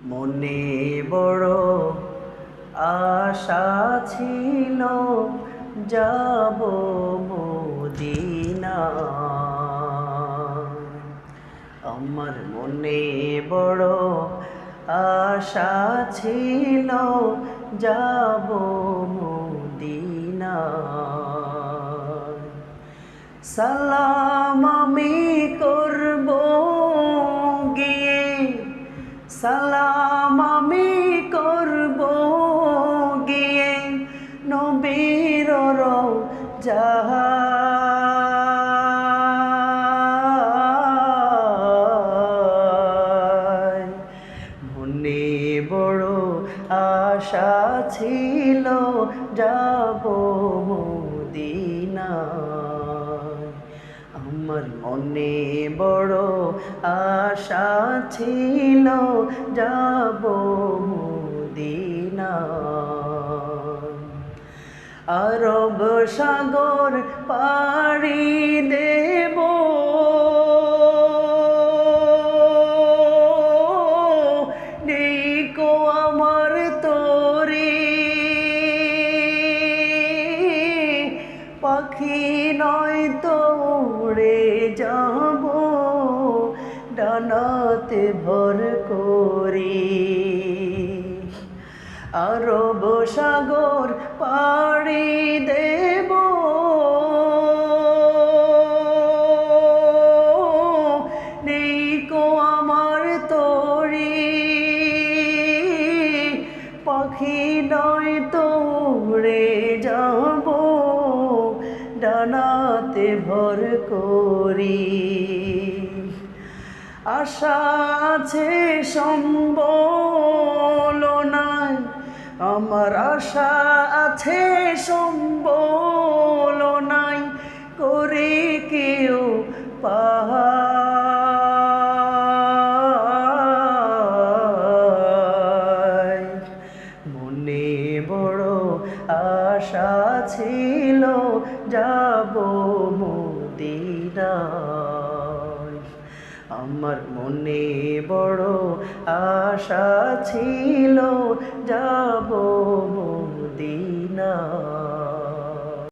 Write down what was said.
মনে বড় আশা ছিল যাব মদিনা। আমার মনে বড় আশা ছিল যাব মদিনা। সালাম আমি করব গিয়ে, সালাম আমি করব গিয়ে নবীর রওজায়। মনে বড় আশা ছিল যাব মদিনা। আমার মনে বড় আশা ছিল যাব মদিনা। আরব সাগর পাড়ি দেব, নেইকো আমার তরি, পাখি নয় তো উড়ে যাব ডানাতে ভর করি। আরব সাগর পাড়ি দেব, নেইকো আমার তরি, পাখি নয় তো উড়ে যাব ডানাতে ভর করি। আশা আছে সম্বল নাই, আমার আশা আছে সম্বল নাই, করে কেউ পায়। মনে বড় আশা ছিল যাব মদিনায়। আমার মনে বড় আশা ছিল যাব মদিনায়।